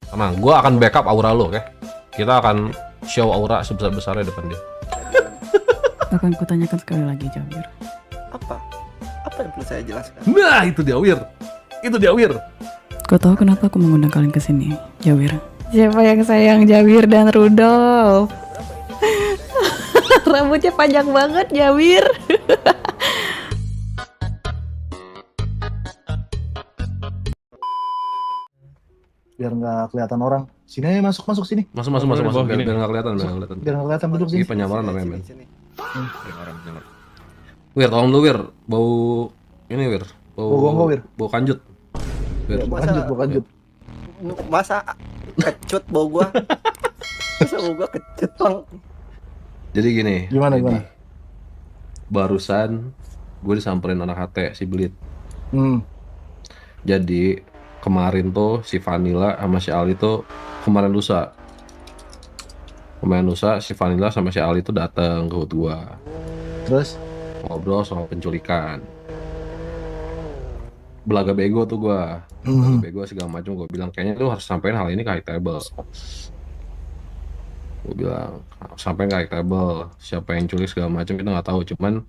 Tenang, gue akan backup aura lo, oke? Kita akan show aura sebesar-besarnya depan dia. Akan kutanyakan sekali lagi, Jawir. Apa? Apa yang perlu saya jelaskan? Nah, itu dia, Wir. Itu dia, Wir. Kau tahu kenapa aku mengundang kalian ke sini, Jawir? Siapa yang sayang Jawir dan Rudolf? Rambutnya panjang banget, Jawir. Biar nggak kelihatan orang. Sini aja, masuk sini. Masuk. Biar nggak kelihatan, Biar nggak kelihatan, duduk sini. Ini penyamaran namanya, men. Sini. Wir, tolong lu, Wir. Bau ini, Wir. Bau gongo, Wir. Bau kanjut. Wir. Lanjut. Masa kecut bau gua? Masa bau gua kecut, Bang? Jadi gini. Gimana? Barusan gue disamperin anak HT si Belit. Jadi kemarin tuh si Vanilla sama si Ali tuh kemarin lusa si Vanilla sama si Ali tuh datang ke hut gua. Terus? Ngobrol soal penculikan. Belaga bego tuh gua. Belaga bego segala macam, gua bilang kayaknya lu harus sampein hal ini ke high table. Gua bilang sampein ke high table, siapa yang culik segala macam kita nggak tahu, cuman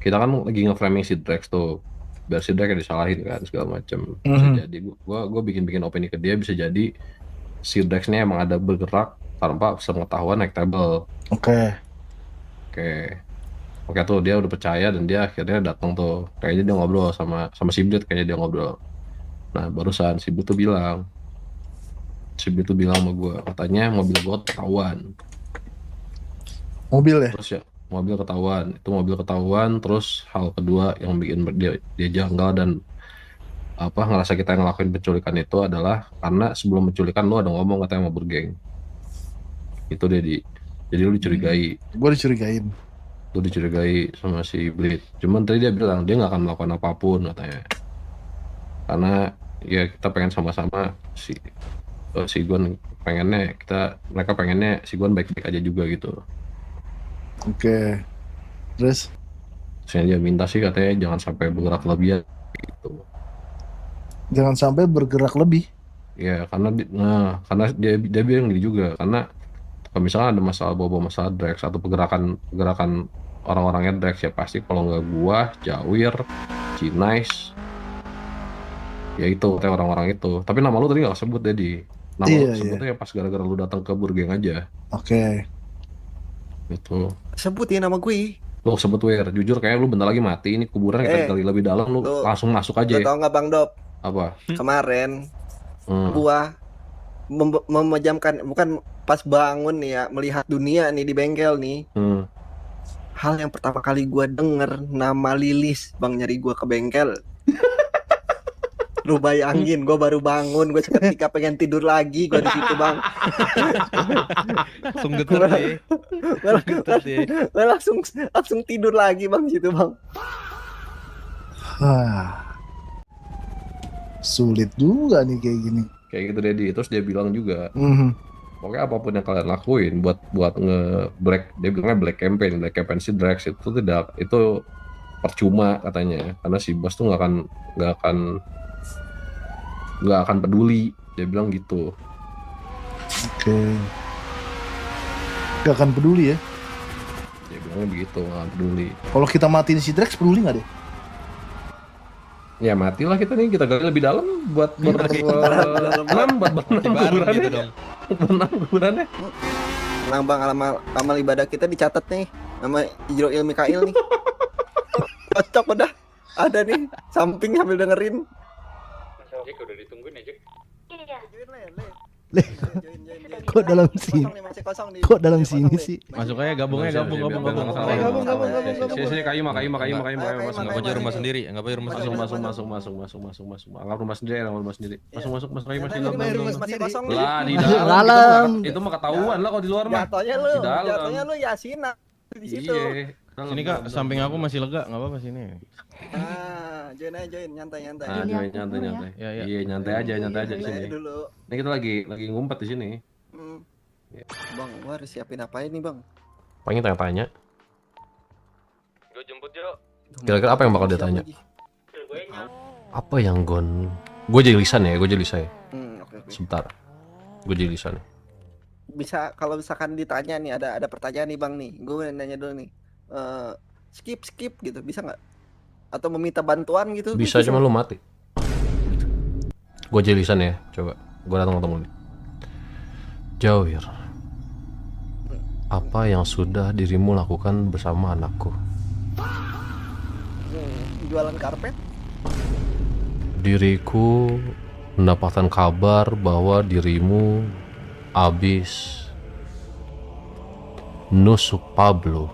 kita kan lagi nge-framing si Drex tuh, biar si Drex yang disalahin kan segala macam. Bisa jadi gua bikin opini ke dia, bisa jadi si Drex ini emang ada bergerak tanpa sepengetahuan naik table. Oke tuh dia udah percaya dan dia akhirnya datang tuh, kayaknya dia ngobrol sama si Blit, kayaknya dia ngobrol. Nah barusan si Blit tuh bilang sama gua, katanya mobil gua ketahuan. Mobil ya? Terus ya mobil ketahuan, terus hal kedua yang bikin dia janggal dan ngerasa kita yang ngelakuin penculikan itu adalah karena sebelum penculikan lu ada ngomong katanya mau bergeng. Itu jadi lu dicurigai. Lu dicurigai sama si Blade. Cuman tadi dia bilang dia nggak akan melakukan apapun katanya. Karena ya kita pengen sama-sama si Gon mereka pengennya si Gon baik-baik aja juga gitu. Oke. Terus Dia minta sih katanya jangan sampai bergerak lebihan gitu. jangan sampai bergerak lebih. Ya karena dia bilang gitu juga, karena kalau misalnya ada masalah Drex atau pergerakan orang-orangnya Drex, ya pasti kalau nggak gua, Jawir, Cinais, ya itu katanya orang-orang itu. Tapi nama lu tadi nggak sebut deh nama lu sebutnya pas gara-gara lu datang ke Burgeng aja. Oke. Itu Sebutin nama gue. lu sebut, Wir, jujur kayak lu bentar lagi mati, ini kuburan kita gali lebih dalam, lu langsung masuk aja. Lo tau nggak, Bang Dop? Apa? Kemarin gua memejamkan, bukan pas bangun nih ya, melihat dunia nih di bengkel nih. Hal yang pertama kali gua denger nama Lilis, Bang, nyari gua ke bengkel. Lu bayangin, gua baru bangun, gua seketika pengen tidur lagi, gua di situ, Bang. Langsung getar deh. Gua langsung tidur lagi, Bang, situ, Bang. Sulit juga nih kayak gini. Kayak gitu Dedi. Terus dia bilang juga, pokoknya apapun yang kalian lakuin buat dia bilangnya black campaign si Drex itu percuma katanya, karena si bos tuh nggak akan peduli, dia bilang gitu. Oke. Gak akan peduli ya? Dia bilangnya begitu, nggak akan peduli. Kalau kita matiin si Drex peduli nggak deh? Ya matilah kita nih, kita gali lebih dalam buat kuburannya. Tenang, Bang, amal ibadah kita dicatat nih nama Ijroil Mikail nih. Cocok udah. Ada nih samping sambil dengerin. Jack udah ditungguin ya, Jack. Iya. Kok dalam sini? Kok dalam sini sih? Masuk aja, gabung. Sini kayu mah. Anggap aja rumah sendiri, Masuk. Anggap rumah sendiri. Masuk kayu masih dalam. Lah di dalam. Itu mah ketahuan lah kalau di luar mah. Jatuhnya lu Yasina di situ. Sini Kak, samping aku masih lega, nggak apa-apa sini. Join nyantai. Nyantai. Iya, nyantai aja di sini. Ini kita lagi ngumpet di sini. Bang, gua harus siapin apa ini, Bang? Pengen tanya. Gue jemput, Jo. Kira-kira apa yang bakal dia tanya? Apa yang Gue jadi lisan ya. Oke. Sebentar. Gue jadi Lisa nih. Bisa kalau misalkan ditanya nih, ada pertanyaan nih Bang nih, gue nanya dulu nih. Skip gitu, bisa nggak? Atau meminta bantuan gitu? Bisa, cuma lu mati. Gue jadi Lisa nih ya, coba. Gue datang ketemu nih. Jawir, apa yang sudah dirimu lakukan bersama anakku? Jualan karpet? Diriku mendapatkan kabar bahwa dirimu habis nusuk Pablo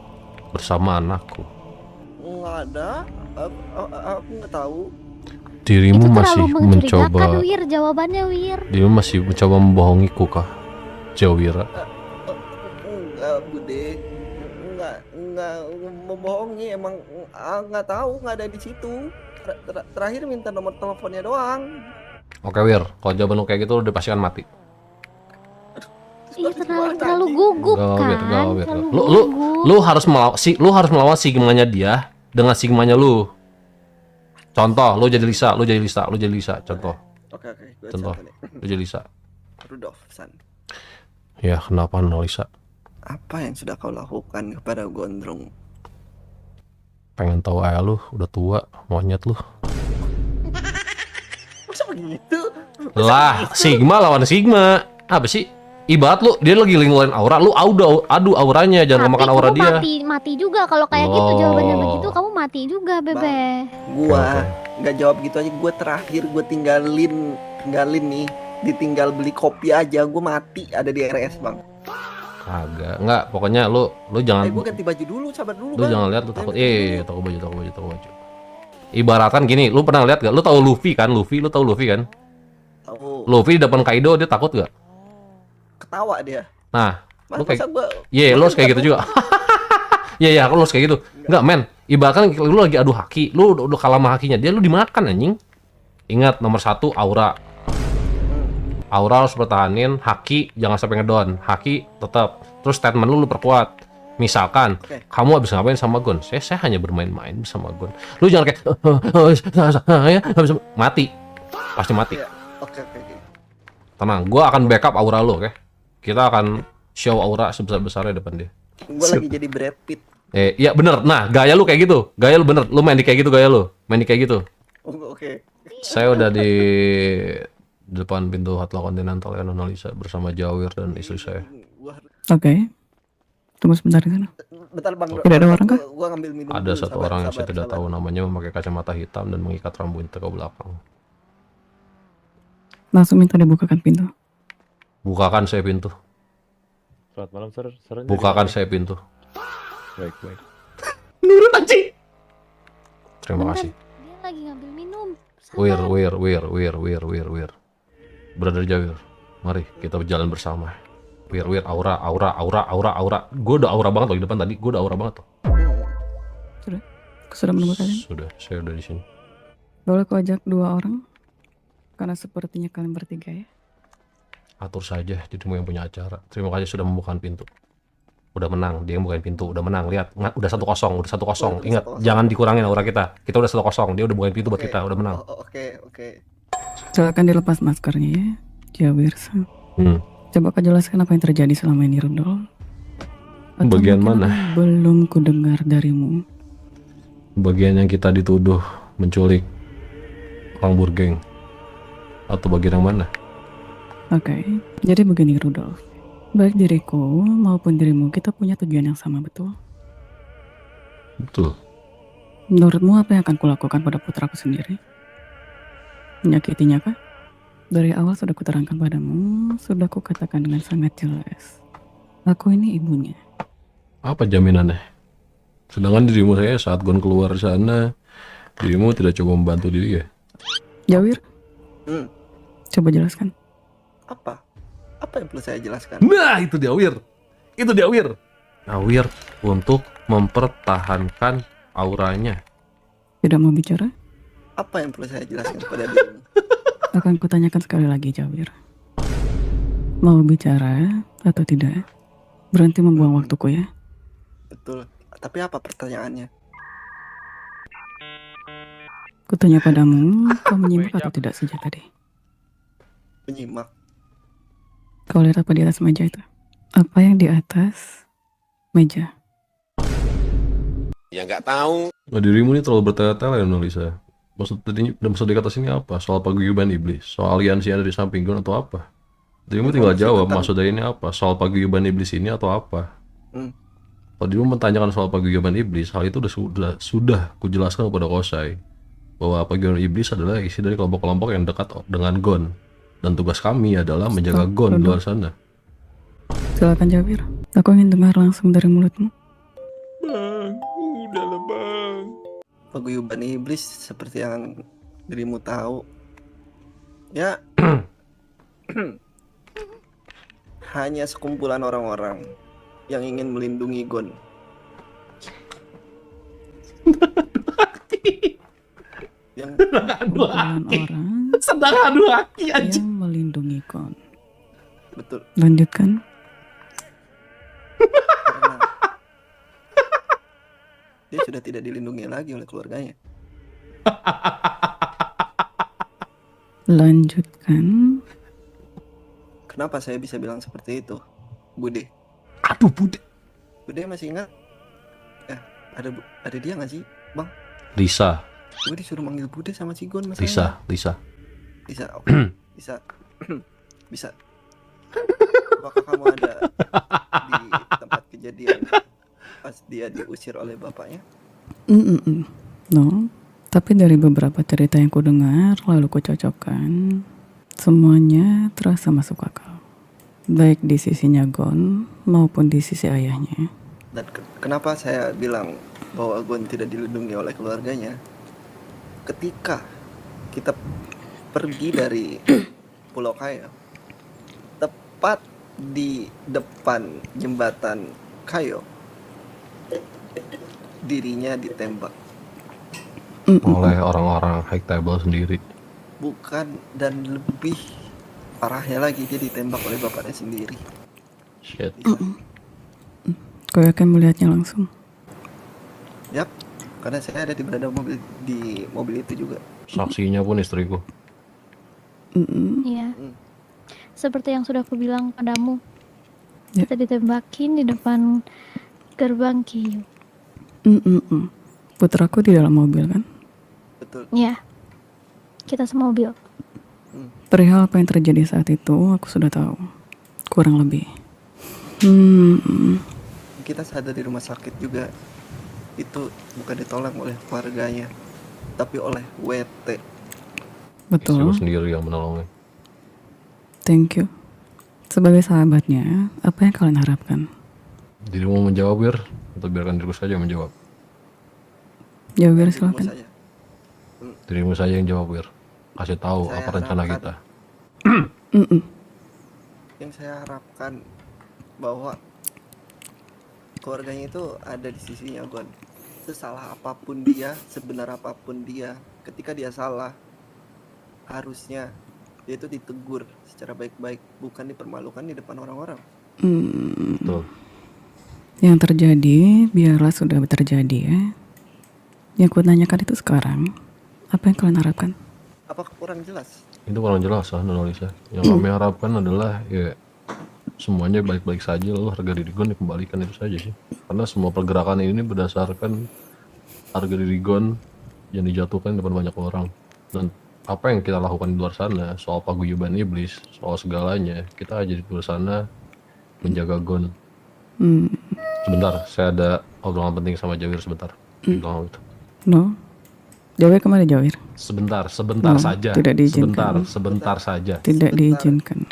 bersama anakku. Nggak ada. Aku nggak tahu. Dirimu Itu masih terlalu mencurigakan, mencoba. Wir. Jawabannya, Wir. Dirimu masih mencoba membohongiku kah, Jawira? Enggak, Bude. Enggak membohongi, emang nggak tahu, nggak ada di situ. Terakhir minta nomor teleponnya doang. Oke Wir, kalau jawaban lu kayak gitu lu udah pasti kan mati. Iya, terlalu gugup kan. Gak, Terlalu lu gugup. lu harus melawan sigmanya dia dengan sigmanya lu. Contoh, lu jadi Lisa. Contoh, Oke, gue contoh, contoh nih. lu jadi Lisa. Rudolf, San. Ya, kenapa no Lisa? Apa yang sudah kau lakukan kepada Gondrong? Pengen tahu aja lu, udah tua, monyet lu. Masa begitu? Lah, Sigma lawan Sigma. Apa sih? Ibarat lu, dia lagi ngeluarin aura, lu adu auranya, jangan Tapi makan aura kamu dia. mati juga kalau kayak gitu, Oh. jawabannya begitu kamu mati juga, Bebe. Gua nggak jawab gitu aja. Gue terakhir gue tinggalin nih, ditinggal beli kopi aja. Gue mati ada di RS Bang. Kagak, enggak, pokoknya lu jangan, Gue ganti baju dulu, sabar dulu lu Bang. jangan lihat lu takut. Toko baju. Ibaratkan gini, lu pernah lihat gak? Lu tahu Luffy kan? Lu tahu Luffy kan? Tahu. Luffy di depan Kaido dia takut gak? Ketawa dia. Nah, Mas, lu kayak, masa gua lu harus kayak gitu juga. Iya, lu harus kayak gitu. Enggak, men. Ibaratkan lu lagi adu haki, lu udah kalah sama hakinya dia, lu dimakan anjing. Ingat nomor 1 aura. Aura harus pertahanin, haki jangan sampai ngedon. Haki tetap. Terus statement lu perkuat. Misalkan kamu habis ngapain sama Gon? Saya hanya bermain-main sama Gon. Lu jangan kayak ya habis mati. Pasti mati. Oke. Tenang, gua akan backup aura lu, oke? Kita akan show aura sebesar-besarnya depan dia. Gue lagi jadi Brad Pitt. Iya bener. Nah, gaya lu kayak gitu. Gaya lu bener. Lu main di kayak gitu gaya lu. Main di kayak gitu. Oke. Saya udah di depan pintu Hotel Continental ya, Nona Lisa bersama Jawir dan istri saya. Oke. Tunggu sebentar di sana. Bentar Bang. Tidak ada orang kah? Gua ngambil minum. Ada dulu. satu orang yang saya tidak tahu namanya memakai kacamata hitam dan mengikat rambutnya ke belakang. Langsung minta dibukakan pintu. Bukakan saya pintu. Selamat malam, Sir. Bukakan saya pintu. Baik. Nurut anjing. Terima kasih. Dia lagi ngambil minum. Wir. Brother Jawir. Mari kita berjalan bersama. Wir, aura. Gue udah aura banget loh di depan tadi. Gue udah aura banget loh. Sudah? Aku sudah menunggu kalian. Sudah, saya udah di sini. Boleh aku ajak 2 orang? Karena sepertinya kalian bertiga ya. Atur saja, dirimu yang punya acara. Terima kasih sudah membukakan pintu. Udah menang, dia yang bukain pintu. Udah menang, lihat. Udah 1-0. Ingat, jangan dikurangin aura kita. Kita udah 1-0, dia udah bukain pintu buat kita. Udah menang. Oke. Silakan dilepas maskernya ya, Jawir. Coba kau jelaskan apa yang terjadi selama ini, Rudolf. Atau Bagian mungkin mana? Belum kudengar darimu. Bagian yang kita dituduh menculik orang Burgeng. Atau bagian yang mana? Oke, jadi begini Rudolf. Baik diriku maupun dirimu, kita punya tujuan yang sama, betul? Betul. Menurutmu apa yang akan kulakukan pada putraku sendiri? Menyakitinya kah? Dari awal sudah kuterangkan padamu, sudah kukatakan dengan sangat jelas. Aku ini ibunya. Apa jaminannya? Sedangkan dirimu saya saat Gon keluar sana, dirimu tidak coba membantu diri ya? Jawir? Coba jelaskan. Apa yang perlu saya jelaskan? Nah, itu dia Wir. Nah, Wir untuk mempertahankan auranya. Tidak mau bicara? Apa yang perlu saya jelaskan kepada dirimu? Akan kutanyakan sekali lagi, Jawir. Mau bicara atau tidak? Berhenti membuang waktuku ya. Betul. Tapi apa pertanyaannya? Kutanya padamu, kau menyimak atau tidak sejak tadi? Menyimak. Kau lihat apa di atas meja itu? Apa yang di atas meja? Ya nggak tahu. Nah, dirimu ini terlalu bertele-tele, Nolisa. Maksud dikata sini apa? Soal paguyuban iblis? Soal aliansi yang ada di samping Gon atau apa? Dirimu tinggal jawab, maksud dari ini apa? Soal paguyuban iblis ini atau apa? Kalau dirimu mentanyakan soal paguyuban iblis, hal itu sudah kujelaskan kepada Kosai. Bahwa paguyuban iblis adalah isi dari kelompok-kelompok yang dekat dengan Gon. Dan tugas kami adalah menjaga Gon di luar sana. Silakan Jawir. Aku ingin dengar langsung dari mulutmu. Bang, udahlah bang. Paguyuban iblis seperti yang dirimu tahu. Ya. Hanya sekumpulan orang-orang yang ingin melindungi Gon. Yang kumpulan orang sedang adu haki aja. yang melindungi Gon. betul. Lanjutkan. Karena dia sudah tidak dilindungi lagi oleh keluarganya. Lanjutkan. Kenapa saya bisa bilang seperti itu, Bude? Aduh, Bude. Bude masih ingat? Ada dia nggak sih, Bang? Lisa. Gue disuruh manggil Bude sama si Gon masalahnya. Lisa. Oke. Bisa. Apakah kamu ada di tempat kejadian pas dia diusir oleh bapaknya? No. Tapi dari beberapa cerita yang ku dengar lalu ku cocokkan, semuanya terasa masuk akal. Baik di sisinya Gon maupun di sisi ayahnya. Dan kenapa saya bilang bahwa Gon tidak dilindungi oleh keluarganya? Ketika kita pergi dari Pulau Kayo, tepat di depan jembatan Kayo, dirinya ditembak. Oleh orang-orang high table sendiri. Bukan, dan lebih parahnya lagi dia ditembak oleh bapaknya sendiri. Shit. Kau yakin melihatnya langsung? Yap, karena saya ada di mobil itu juga. Saksinya pun istriku. Iya. Seperti yang sudah aku bilang padamu. Ya. Kita ditembakin di depan gerbang Kiyu. Putraku di dalam mobil kan? Betul. Iya. Kita semobil. Perihal apa yang terjadi saat itu aku sudah tahu. Kurang lebih. Kita sadar di rumah sakit juga itu bukan ditolak oleh keluarganya, tapi oleh WT. Betul. Istriku sendiri yang menolongnya. Thank you. Sebagai sahabatnya, apa yang kalian harapkan? Dirimu mau menjawab, Wir? Atau biarkan diriku saja menjawab? Jawir Dirimu silakan. saja. Dirimu saja yang jawab, Wir. Kasih tahu Saya apa rencana harapkan- kita. Yang saya harapkan bahwa keluarganya itu ada di sisinya Gon. Sesalah apapun dia, sebenar apapun dia, ketika dia salah, harusnya dia itu ditegur secara baik-baik, bukan dipermalukan di depan orang-orang. Betul. Yang terjadi biarlah sudah terjadi ya. Yang ku tanyakan itu sekarang, apa yang kalian harapkan? Apakah kurang jelas? Itu kurang jelas lah, Nona Lisa. Yang kami harapkan adalah ya semuanya baik-baik saja, lalu harga diri Gon dikembalikan, itu saja sih. Karena semua pergerakan ini berdasarkan harga diri Gon yang dijatuhkan di depan banyak orang. Dan apa yang kita lakukan di luar sana, soal paguyuban iblis, soal segalanya, kita aja di luar sana menjaga Gon. Sebentar, saya ada obrolan penting sama Jawir sebentar. Bilang gitu. No? Jawir kemana Jawir? Sebentar No, saja. tidak diizinkan. Sebentar saja. Tidak diizinkan.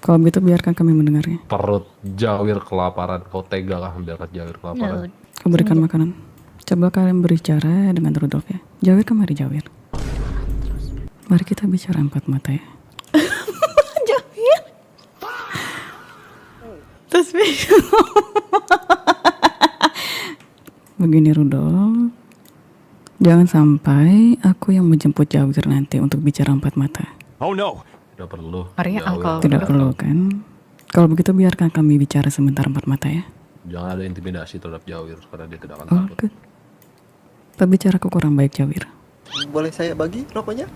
Kalau begitu biarkan kami mendengarnya. Perut Jawir kelaparan. Kau tega kah membiarkan Jawir kelaparan? Kau berikan makanan. Coba kalian berbicara dengan Rudolf ya. Jawir kemari Jawir. Mari kita bicara empat mata ya. Jawir. Begini Rudolf. Jangan sampai aku yang menjemput Jawir nanti untuk bicara empat mata. Oh no. Tidak perlu. Mari, Jawir. Uncle. Tidak perlu kan? Kalau begitu biarkan kami bicara sebentar empat mata ya. Jangan ada intimidasi terhadap Jawir karena dia tidak akan takut. Oke. Pembicaraku kurang baik Jawir. Boleh saya bagi rokoknya?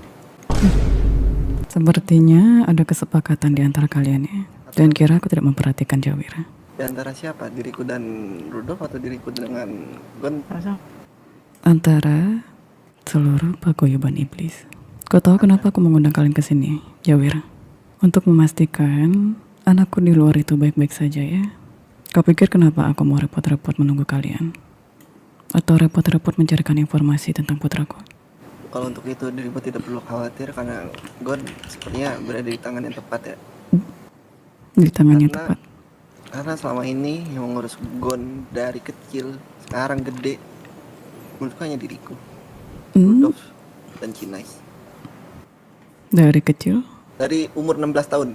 Sepertinya ada kesepakatan di antara kalian ya. Dan kira aku tidak memperhatikan Jawir. Di antara siapa? Diriku dan Rudolf atau diriku dengan Gon? Antara seluruh paguyuban iblis. Kau tahu kenapa aku mengundang kalian ke sini, Jawir? Untuk memastikan anakku di luar itu baik-baik saja ya. Kau pikir kenapa aku mau repot-repot menunggu kalian? Atau repot-repot mencarikan informasi tentang putraku? Kalau untuk itu dirimu tidak perlu khawatir karena Gon sepertinya berada di tangan yang tepat ya. Di tangan yang tepat. Karena selama ini yang mengurus Gon dari kecil sekarang gede, menurutku hanya diriku, Rudolf dan Cinais. Dari kecil? Dari umur 16 tahun.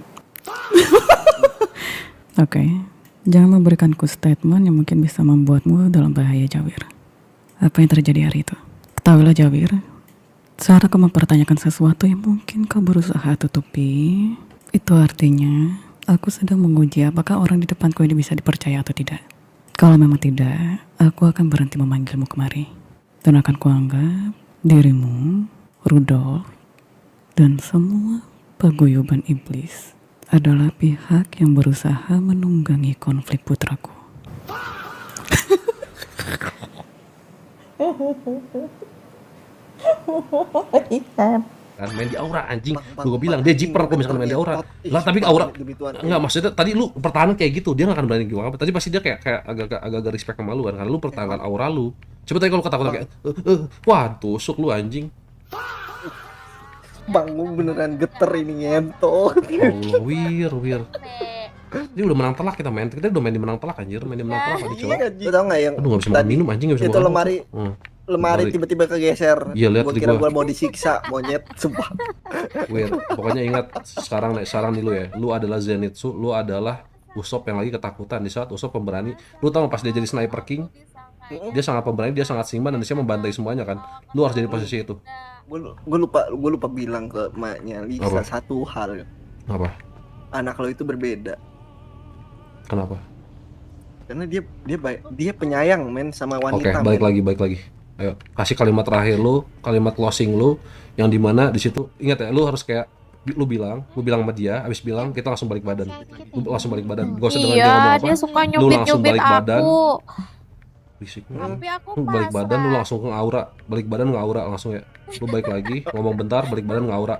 Oke, jangan memberikanku statement yang mungkin bisa membuatmu dalam bahaya, Jawir. Apa yang terjadi hari itu? Ketahuilah, Jawir, saat aku mempertanyakan sesuatu yang mungkin kau berusaha tutupi, itu artinya aku sedang menguji apakah orang di depanku ini bisa dipercaya atau tidak. Kalau memang tidak, aku akan berhenti memanggilmu kemari. Dan akan kuanggap dirimu, Rudolf, dan semua paguyuban iblis adalah pihak yang berusaha menunggangi konflik putraku. Kan main di aura anjing. Lu bilang dia jiper kalau misalkan main di aura. Lah tapi aura enggak, maksudnya tadi lu pertahanan kayak gitu, dia enggak akan berani gimana apa. Tadi pasti dia kayak agak respect sama lu kan karena lu pertahanan aura lu. Coba tadi kalau ketakutan kayak wah, tusuk lu anjing. Bang, beneran geter ini ngentot. Allah, wir. Ini udah menang telak kita main. Kita udah main di menang telak anjir, main di menang telak tadi coba. Lu tau enggak yang aduh, enggak bisa makan minum anjing, enggak bisa itu makan. lemari tiba-tiba kegeser. Iya, lihat gua di kira gua. gua mau disiksa monyet, sumpah. Wir, pokoknya ingat sekarang nih lu ya. Lu adalah Zenitsu, lu adalah Usopp yang lagi ketakutan. Di saat Usopp pemberani, lu tau pas dia jadi Sniper King, dia sangat pemberani, dia sangat simpan dan dia membantai semuanya kan. Lu harus jadi posisi itu. Gue lupa bilang ke emaknya Lisa apa? Satu hal. Apa? Anak lo itu berbeda. Kenapa? Karena dia penyayang men sama wanita. Oke, balik lagi. Ayo, kasih kalimat terakhir lu, kalimat closing lu yang dimana di situ ingat ya, lu harus kayak lu bilang sama dia, habis bilang kita langsung balik badan. Lu langsung balik badan. Gak usah dengerin dia ngomong apa. Dia suka Lu langsung balik badan. Berisik. Tapi aku Lu balik badan, lu langsung ke aura. Balik badan nge aura langsung ya. Lu balik lagi, ngomong bentar, balik badan nge aura.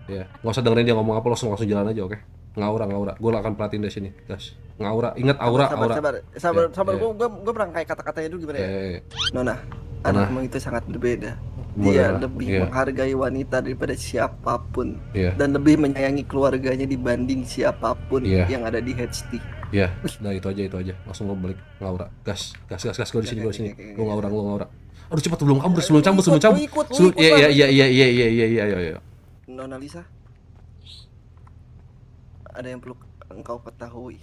Ya, nggak usah dengerin dia ngomong apa, langsung jalan aja, oke? Ngaura. Gue akan perhatiin dari sini, guys. Ngaura, ingat aura. Sabar. Gue berangkai kata-katanya dulu gimana ya? Nona, anakmu itu sangat berbeda. Dia lebih menghargai wanita daripada siapapun, dan lebih menyayangi keluarganya dibanding siapapun yang ada di HT. Iya, nah itu aja. Langsung lo balik ngaura. Gas. Gue di sini. Lu ngaura. Aduh cepat sebelum cabut. Iya. Nona Lisa, ada yang perlu engkau ketahui.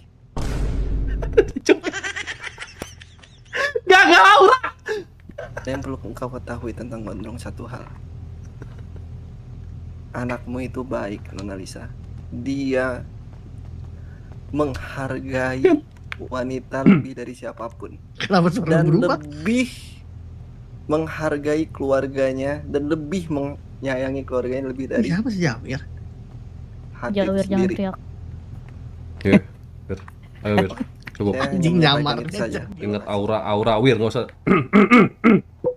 Gak aura. Ada yang perlu engkau ketahui tentang Gondrong satu hal. Anakmu itu baik, Nona Lisa. Dia menghargai wanita lebih dari siapapun. Dan lebih menghargai keluarganya dan lebih menyayangi keluarganya lebih dari siapa sih Jawir? Hati Jawir jangan sendiri. teriak. Ayo, Wir. Coba. Anjing nyamar saja. Ingat aura, Wir, nggak usah.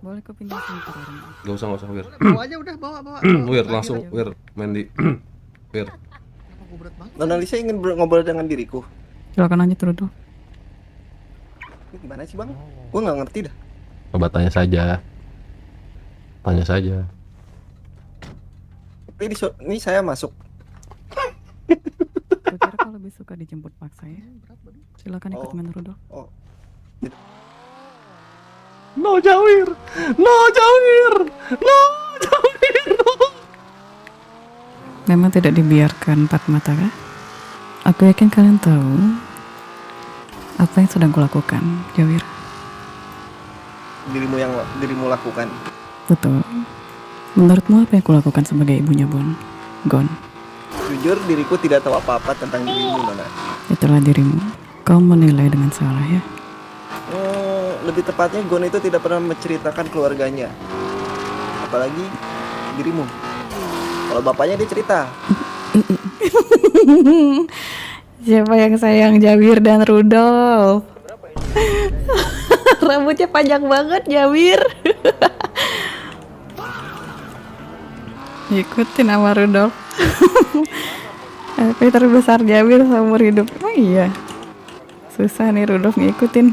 Boleh kau pindah sebentar? Nggak usah, Wir. Bawa aja udah, bawa. Wir, langsung, Wir, mandi. Wir. Nona Lisa ingin ngobrol dengan diriku. Silakan aja terus. Gimana sih bang? Gue nggak ngerti dah. Coba tanya saja. Ini saya masuk. Kira kalau lebih suka dijemput paksa ya. Silakan ikut main Rudolf. No Jawir. Memang tidak dibiarkan empat mata kah? Aku yakin kalian tahu apa yang sedang kulakukan, Jawir. Dirimu lakukan. Betul. Menurutmu apa yang kulakukan sebagai ibunya Gon? Jujur diriku tidak tahu apa-apa tentang dirimu, Nona. Itulah dirimu. Kau menilai dengan salah ya. Lebih tepatnya Gon itu tidak pernah menceritakan keluarganya. Apalagi dirimu. Kalau bapaknya dia cerita. Siapa yang sayang Jawir dan Rudolf? Rambutnya panjang banget Jawir. Ikutin sama Rudolf. Tapi terbesar Jawir seumur hidup. Oh iya. Susah nih Rudolf ngikutin.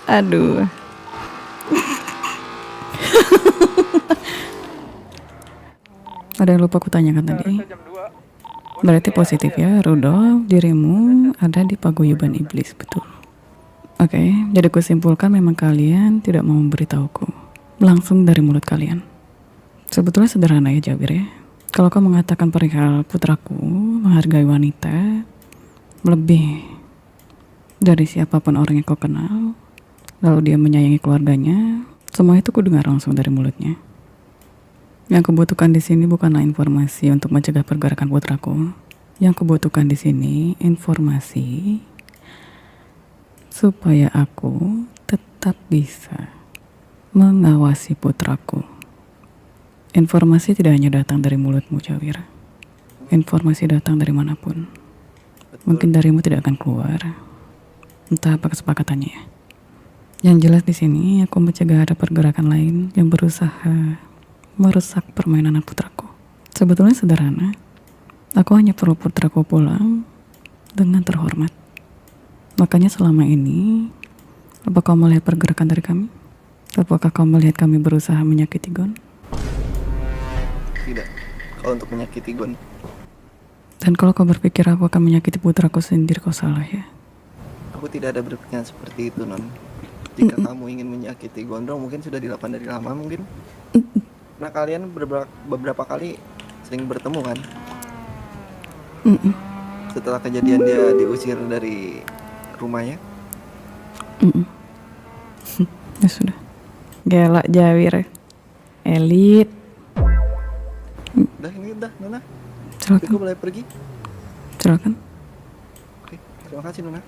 Aduh. Ada yang lupa aku tanyakan tadi. Berarti positif ya, Rudolf, dirimu ada di paguyuban iblis, betul. Oke, jadi aku simpulkan memang kalian tidak mau memberitahuku langsung dari mulut kalian. Sebetulnya sederhana ya Jawir ya. Kalau kau mengatakan perihal putraku menghargai wanita lebih dari siapapun orang yang kau kenal, lalu dia menyayangi keluarganya, semua itu kudengar langsung dari mulutnya. Yang kubutuhkan di sini bukanlah informasi untuk mencegah pergerakan putraku. Yang kubutuhkan di sini informasi supaya aku tetap bisa mengawasi putraku. Informasi tidak hanya datang dari mulutmu, Jawir. Informasi datang dari manapun. Mungkin darimu tidak akan keluar. Entah apa kesepakatannya ya. Yang jelas di sini aku mencegah ada pergerakan lain yang berusaha merusak permainan putraku. Sebetulnya sederhana. Aku hanya perlu putraku pulang dengan terhormat. Makanya selama ini, apakah kau melihat pergerakan dari kami? Apakah kau melihat kami berusaha menyakiti Gon? Tidak. Kalau untuk menyakiti Gon. Dan kalau kau berpikir aku akan menyakiti putraku sendiri, kau salah ya. Aku tidak ada berpikiran seperti itu, Non. Jika kamu ingin menyakiti Gondrong, mungkin sudah dilakukan dari lama mungkin. Nah kalian beberapa kali sering bertemu kan? Setelah kejadian dia diusir dari rumahnya. Ya sudah. Gelak Jawir. Elit. Udah ini udah, Nona. Silakan. Aku boleh pergi. Silakan. Oke, terima kasih Nona.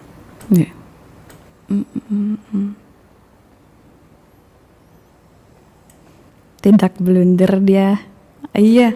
Ya. Tidak blunder dia. Iya.